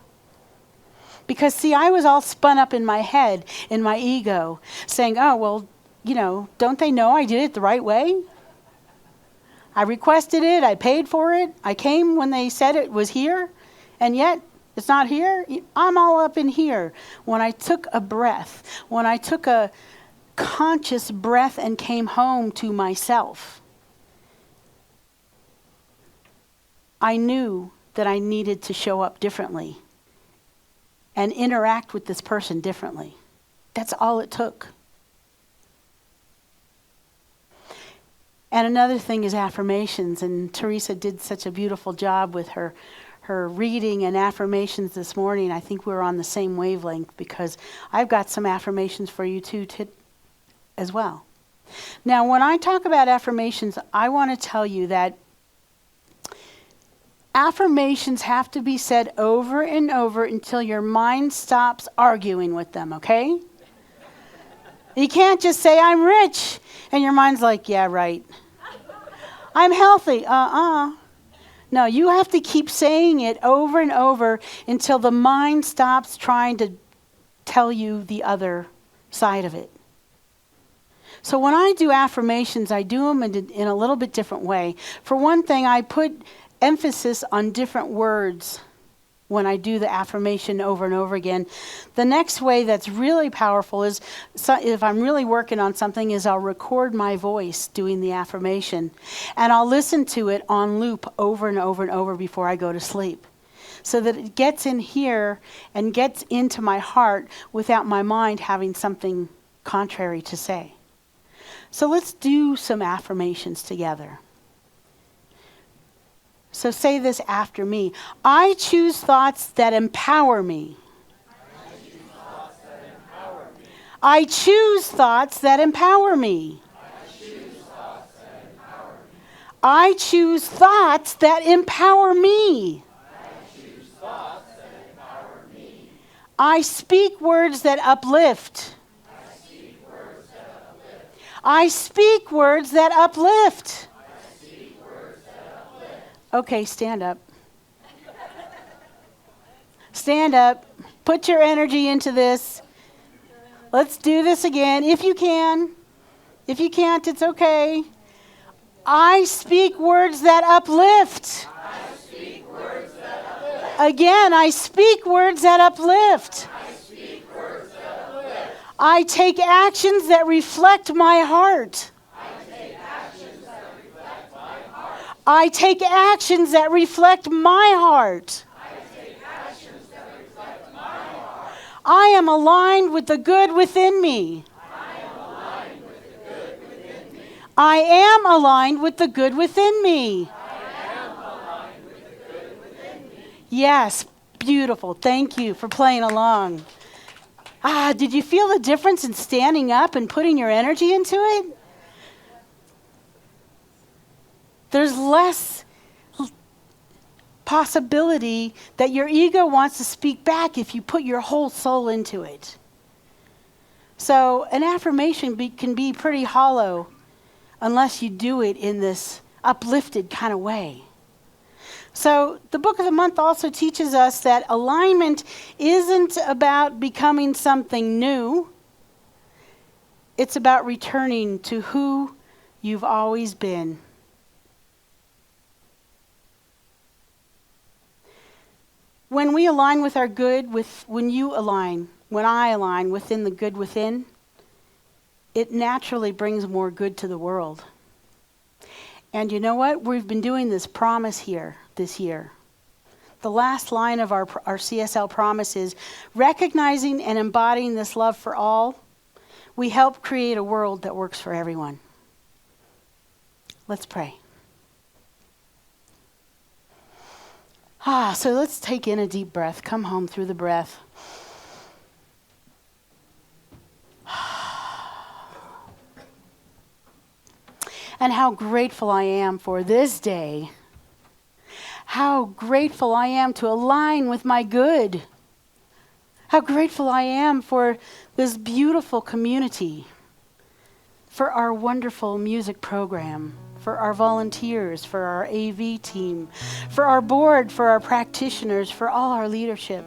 Because, see, I was all spun up in my head, in my ego, saying, oh, well, don't they know I did it the right way? I requested it, I paid for it, I came when they said it was here, and yet it's not here. I'm all up in here. When I took a breath, when I took a conscious breath and came home to myself, I knew that I needed to show up differently and interact with this person differently. That's all it took. And another thing is affirmations, and Teresa did such a beautiful job with her reading and affirmations this morning. I think we're on the same wavelength, because I've got some affirmations for you too as well. Now, when I talk about affirmations, I want to tell you that affirmations have to be said over and over until your mind stops arguing with them, okay? You can't just say, I'm rich, and your mind's like, yeah, right. I'm healthy, No, you have to keep saying it over and over until the mind stops trying to tell you the other side of it. So when I do affirmations, I do them in a little bit different way. For one thing, I put emphasis on different words when I do the affirmation over and over again. The next way that's really powerful is, if I'm really working on something, is I'll record my voice doing the affirmation. And I'll listen to it on loop over and over and over before I go to sleep, so that it gets in here and gets into my heart without my mind having something contrary to say. So let's do some affirmations together. So say this after me. I choose thoughts that empower me. I choose thoughts that empower me. I choose thoughts that empower me. I speak words that uplift. I speak words that uplift. Okay, stand up. Stand up. Put your energy into this. Let's do this again, if you can. If you can't, it's okay. I speak words that uplift. I speak words that uplift. Again, I speak words that uplift. I speak words that uplift. I take actions that reflect my heart. I take actions that reflect my heart. I am aligned with the good within me. I am aligned with the good within me. Yes, beautiful. Thank you for playing along. Did you feel the difference in standing up and putting your energy into it? There's less possibility that your ego wants to speak back if you put your whole soul into it. So an affirmation can be pretty hollow unless you do it in this uplifted kind of way. So the book of the month also teaches us that alignment isn't about becoming something new. It's about returning to who you've always been. When we align with our good, when I align within the good within, it naturally brings more good to the world. And you know what? We've been doing this promise here this year. The last line of our CSL promise is, recognizing and embodying this love for all, we help create a world that works for everyone. Let's pray. So let's take in a deep breath. Come home through the breath. And how grateful I am for this day. How grateful I am to align with my good. How grateful I am for this beautiful community, for our wonderful music program, for our volunteers, for our AV team, for our board, for our practitioners, for all our leadership,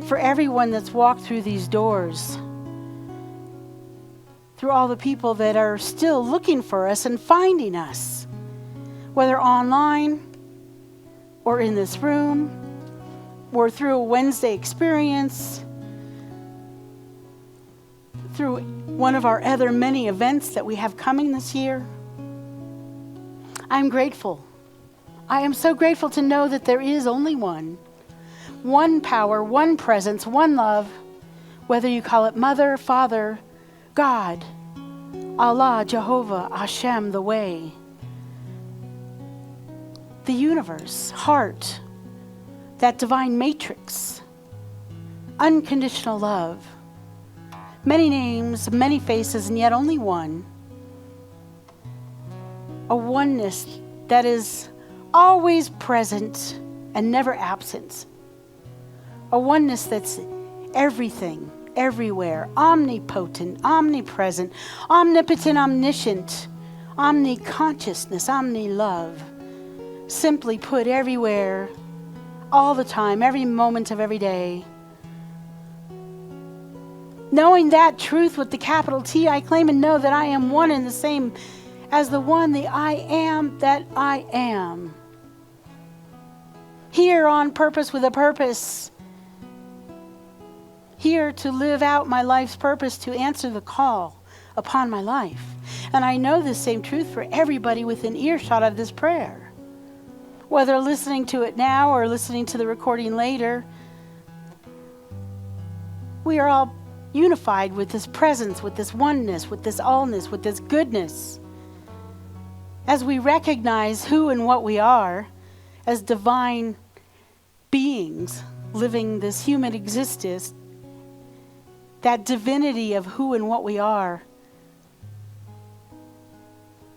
for everyone that's walked through these doors, through all the people that are still looking for us and finding us, whether online or in this room or through a Wednesday experience, through one of our other many events that we have coming this year. I'm grateful. I am so grateful to know that there is only one power, one presence, one love, whether you call it Mother, Father, God, Allah, Jehovah, Hashem, the way, the universe, heart, that divine matrix, unconditional love, many names, many faces, and yet only one, a oneness that is always present and never absent, a oneness that's everything, everywhere, omnipotent, omnipresent, omnipotent, omniscient, omni-consciousness, omni-love. Simply put, everywhere, all the time, every moment of every day. Knowing that truth with the capital T, I claim and know that I am one and the same as the one, the I am that I am. Here on purpose with a purpose. Here to live out my life's purpose, to answer the call upon my life. And I know this same truth for everybody within earshot of this prayer. Whether listening to it now or listening to the recording later, we are all unified with this presence, with this oneness, with this allness, with this goodness. As we recognize who and what we are as divine beings living this human existence, that divinity of who and what we are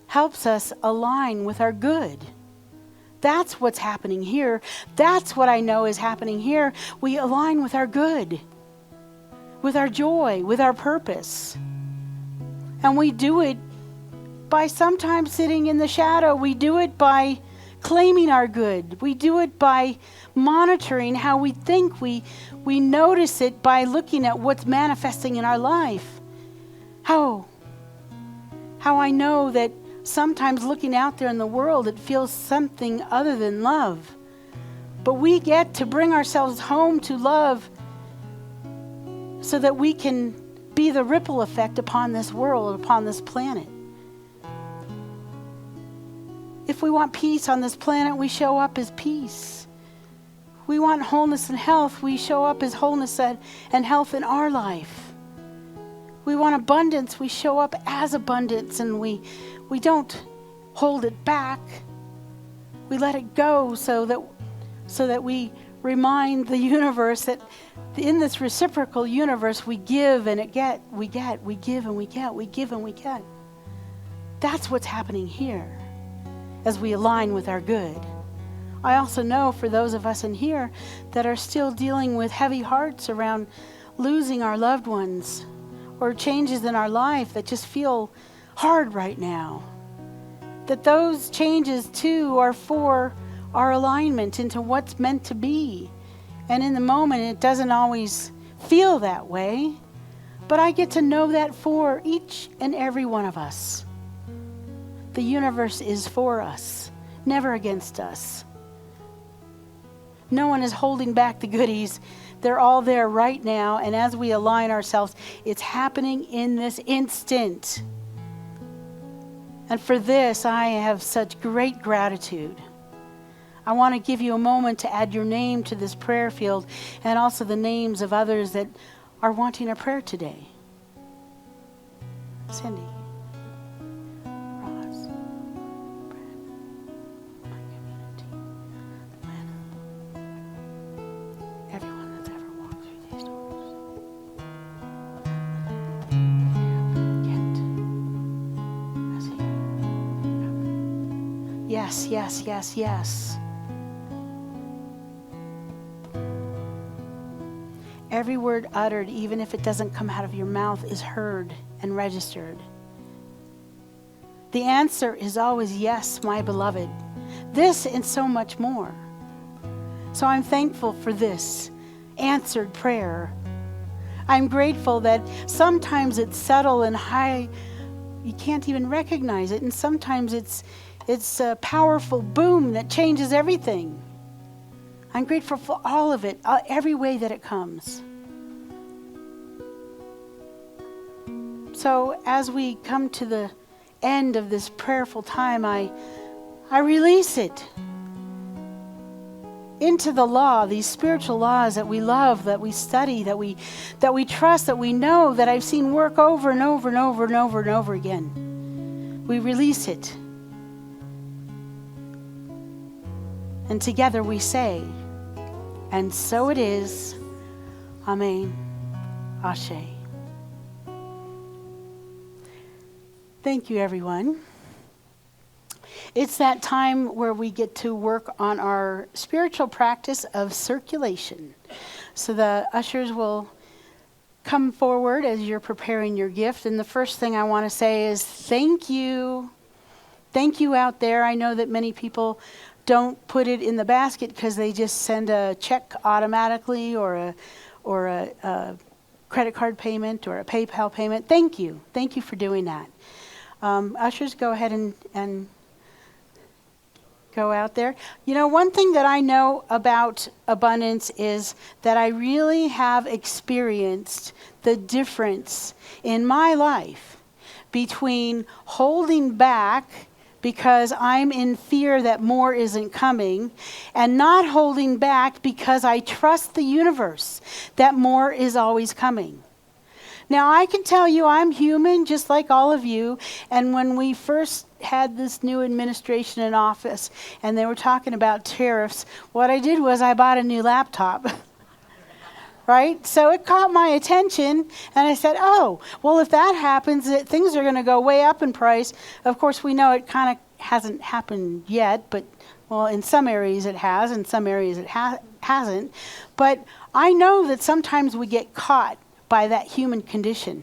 helps us align with our good. That's what's happening here. That's what I know is happening here. We align with our good, with our joy, with our purpose. And we do it by sometimes sitting in the shadow. We do it by claiming our good. We do it by monitoring how we think. We notice it by looking at what's manifesting in our life. How I know that sometimes looking out there in the world, it feels something other than love. But we get to bring ourselves home to love so that we can be the ripple effect upon this world, upon this planet. If we want peace on this planet, we show up as peace. We want wholeness and health, we show up as wholeness and health in our life. We want abundance, we show up as abundance, and we don't hold it back. We let it go so that we remind the universe that in this reciprocal universe we give and we give and we get, we give and we get. That's what's happening here as we align with our good. I also know for those of us in here that are still dealing with heavy hearts around losing our loved ones or changes in our life that just feel hard right now, that those changes too are for our alignment into what's meant to be. And in the moment, it doesn't always feel that way, but I get to know that for each and every one of us. The universe is for us, never against us. No one is holding back the goodies. They're all there right now, and as we align ourselves, it's happening in this instant. And for this, I have such great gratitude. I want to give you a moment to add your name to this prayer field and also the names of others that are wanting a prayer today. Cindy, Ross, Brad, my community, Lynn, everyone that's ever walked through these doors. Kent, Rosie. Yes, yes, yes, yes. Every word uttered, even if it doesn't come out of your mouth, is heard and registered. The answer is always yes, my beloved. This and so much more. So I'm thankful for this answered prayer. I'm grateful that sometimes it's subtle and high, you can't even recognize it, and sometimes it's a powerful boom that changes everything. I'm grateful for all of it, every way that it comes. So as we come to the end of this prayerful time, I release it into the law, these spiritual laws that we love, that we study, that we trust, that we know, that I've seen work over and over and over and over and over again. We release it. And together we say, and so it is. Amen. Ashe. Thank you, everyone. It's that time where we get to work on our spiritual practice of circulation. So the ushers will come forward as you're preparing your gift. And the first thing I want to say is thank you. Thank you out there. I know that many people don't put it in the basket because they just send a check automatically or a credit card payment or a PayPal payment. Thank you. Thank you for doing that. Ushers, go ahead and go out there. You know, one thing that I know about abundance is that I really have experienced the difference in my life between holding back because I'm in fear that more isn't coming, and not holding back because I trust the universe that more is always coming. Now, I can tell you I'm human just like all of you, and when we first had this new administration in office and they were talking about tariffs, what I did was I bought a new laptop. Right? So it caught my attention, and I said, oh, well, if that happens, things are going to go way up in price. Of course, we know it kind of hasn't happened yet, but, well, in some areas it has, in some areas it hasn't. But I know that sometimes we get caught by that human condition.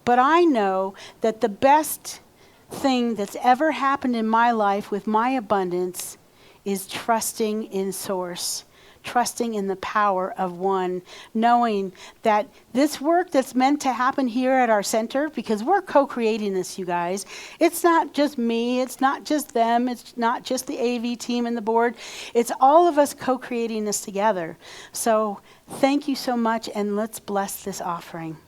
But I know that the best thing that's ever happened in my life with my abundance is trusting in Source. Trusting in the power of one, knowing that this work that's meant to happen here at our center, because we're co-creating this, you guys. It's not just me, it's not just them, it's not just the AV team and the board. It's all of us co-creating this together. So thank you so much, and let's bless this offering.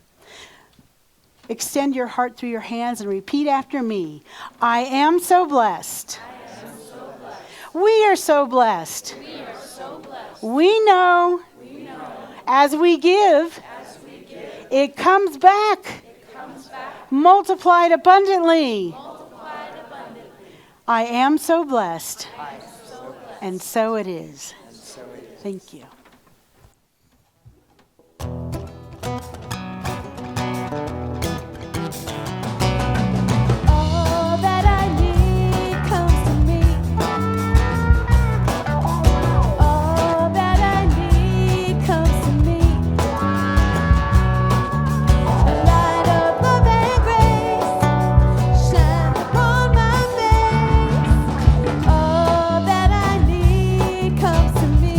Extend your heart through your hands and repeat after me. I am so blessed. I am so blessed. We are so blessed. We are so blessed. We know, as we give, it comes back, multiplied abundantly. I am so blessed, and so it is. Thank you. All that I need comes to me. All that I need comes to me. A light of love and grace shine upon my face. All that I need comes to me.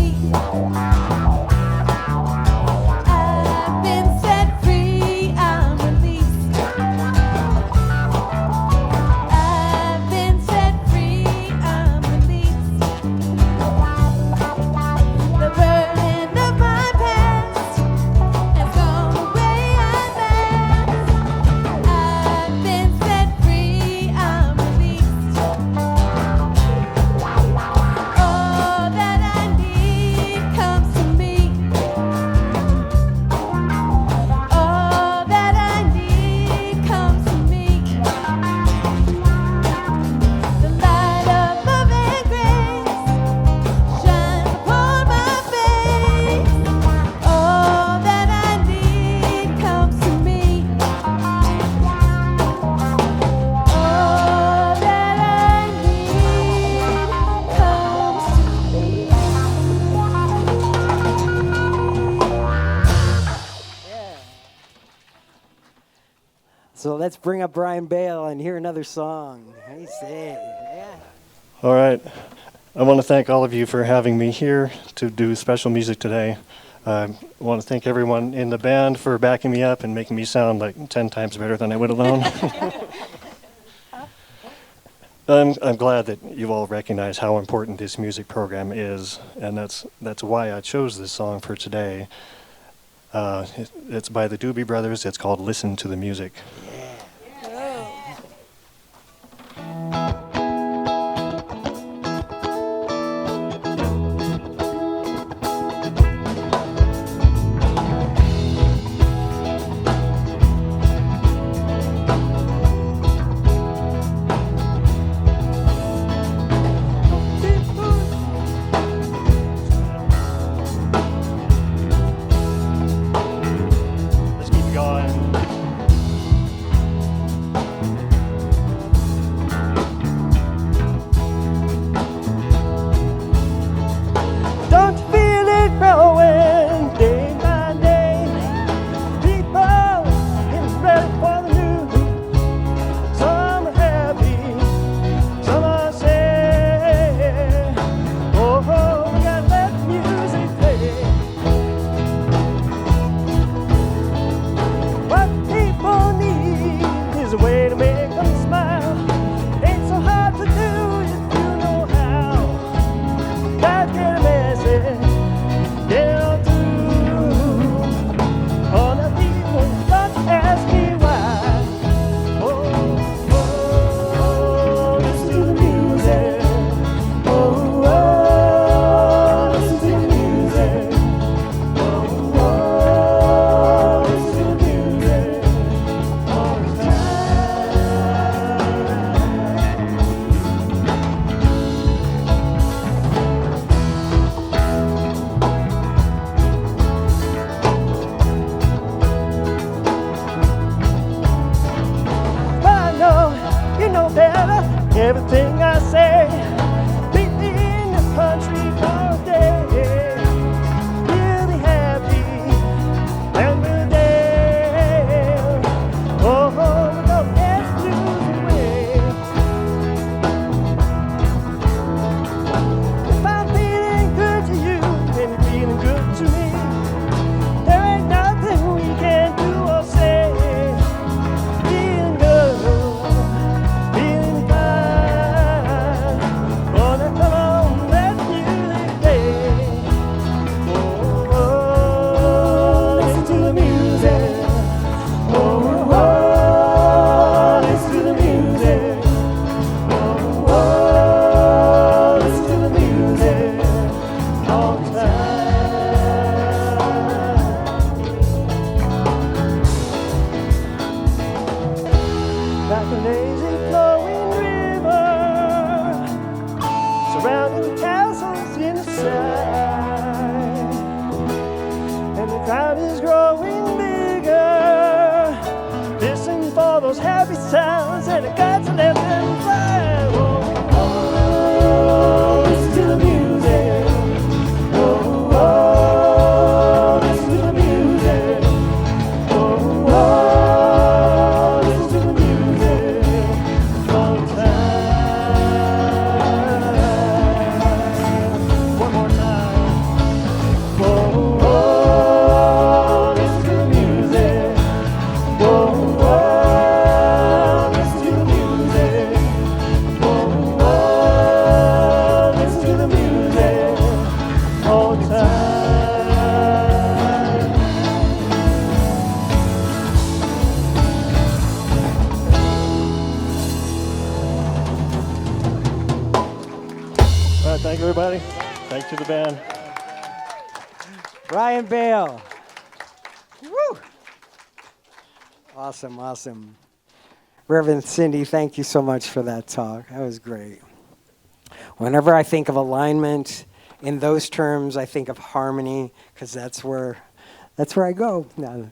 So let's bring up Bryan Bale and hear another song. How do you say? Yeah. All right. I want to thank all of you for having me here to do special music today. I want to thank everyone in the band for backing me up and making me sound like 10 times better than I would alone. I'm glad that you all recognize how important this music program is, and that's why I chose this song for today. It's by the Doobie Brothers. It's called "Listen to the Music." Let's keep going. Don't you feel it growing day by day? People getting ready for the new. Some are happy, some are sad. Oh, we gotta let the music play. What people need is a way to make them smile. Ain't so hard to do if you know how. Gotta get a message, get it on through. All the people don't ask me why. Oh, listen to the music. Oh, listen to the music. Oh, listen to the music. All the time. But I know you know better. Everything I say, beat me in this country all day. Really happy and we're there. Oh, we don't get blues away. If I'm feeling good to you, then you're feeling good to me. There ain't nothing we can do or say. Feeling good, feeling fine. Oh, now come on, let music play. Oh, listen to the music. Oh, listen to the music. Oh, listen to the music all the time. Like a lazy flowing river, surrounding the castles in the sky, and the crowd is growing bigger. Listen for those happy sounds, and I got to let them fly. Oh, listen to the music. Oh, listen to the music. Oh, listen to the music all the time. One more time. Oh, listen to the music. Oh, listen to the music. Oh, listen to the music all the time. All right, thank you, everybody. Thanks to the band. Bryan Bale. Woo! Awesome, awesome. Reverend Cindy, thank you so much for that talk. That was great. Whenever I think of alignment in those terms, I think of harmony, because that's where I go. Now,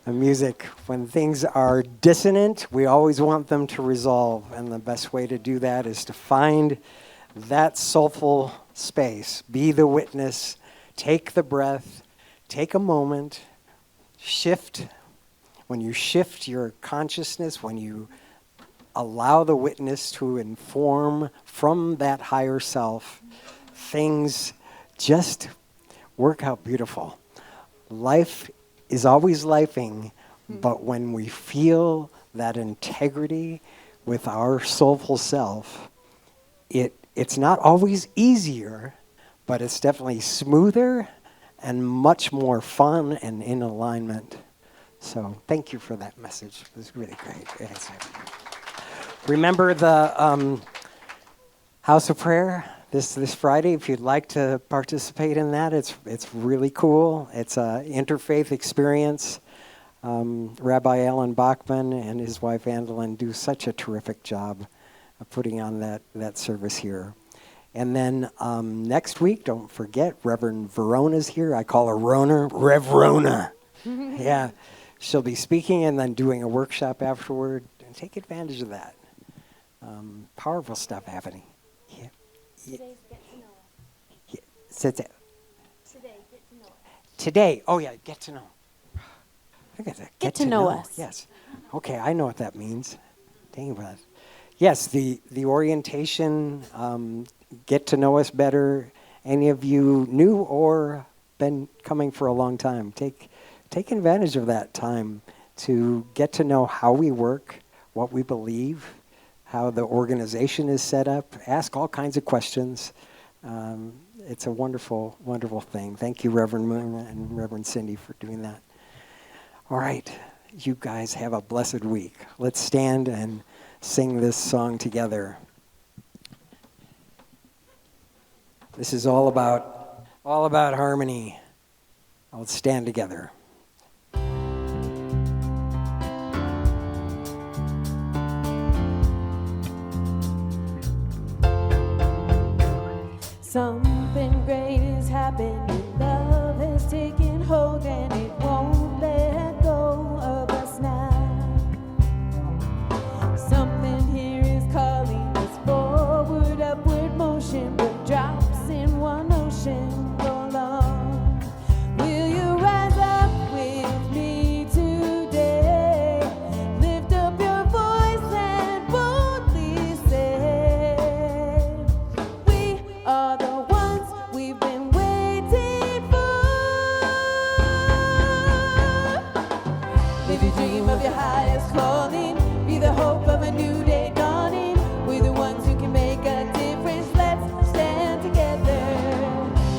the music, when things are dissonant, we always want them to resolve, and the best way to do that is to find that soulful space. Be the witness. Take the breath. Take a moment. Shift when you shift your consciousness, when you allow the witness to inform from that higher self, things just work out beautiful. Life is always lifing, but when we feel that integrity with our soulful self, it's not always easier, but it's definitely smoother and much more fun and in alignment. So thank you for that message. It was really great. Yes. Remember the House of Prayer this Friday. If you'd like to participate in that, it's really cool. It's an interfaith experience. Rabbi Alan Bachman and his wife Andalyn do such a terrific job of putting on that service here. And then next week, don't forget, Reverend Verona's here. I call her Rona, Rev Rona. Yeah, she'll be speaking and then doing a workshop afterward. And take advantage of that. Powerful stuff happening. Yeah. Today's Get to Know Us. Yeah. Sit down. Today, Get to Know Us. Today, oh yeah, get to know. I got that. Get to know us. Yes. Okay, I know what that means. Dang it. Yes, the orientation, get to know us better. Any of you new or been coming for a long time, take advantage of that time to get to know how we work, what we believe, how the organization is set up. Ask all kinds of questions. It's a wonderful, wonderful thing. Thank you, Reverend Moon and Reverend Cindy, for doing that. All right, you guys have a blessed week. Let's stand and sing this song together. This is all about harmony. Let's stand together. Something great is happening. Love has taken hold and it won't let go of us now. Something here is calling us forward, upward motion, but drops in one ocean go long. Will you rise up with me today? Lift up your voice and boldly say, we are the ones we've been waiting for. Live your dream of your highest calling. Be the hope of a new day dawning. We're the ones who can make a difference. Let's stand together.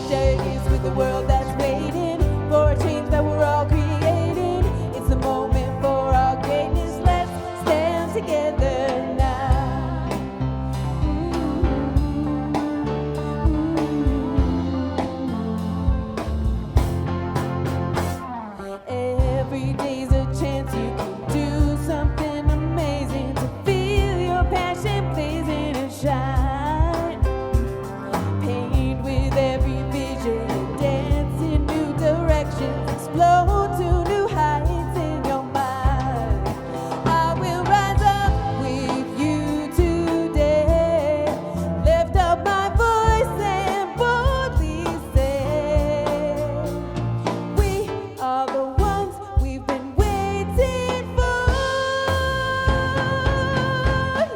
Share your gifts with the world that's waiting for a change that we're all creating. It's the moment for our greatness. Let's stand together now. Every day's a chance you can do something amazing, to feel your passion blazing and shine. Paint with every vision and dance in new directions, explode to new heights in your mind. I will rise up with you today, lift up my voice and boldly say, we are the ones we've been waiting for.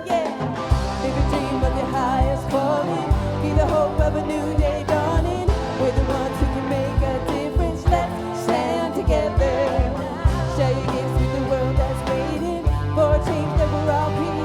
Yeah. Live a dream of your highest calling. Be the hope of a new day dawning. We're the ones who can make a difference. Let's stand together. Share your gifts with the world that's waiting for a change that we're all creating.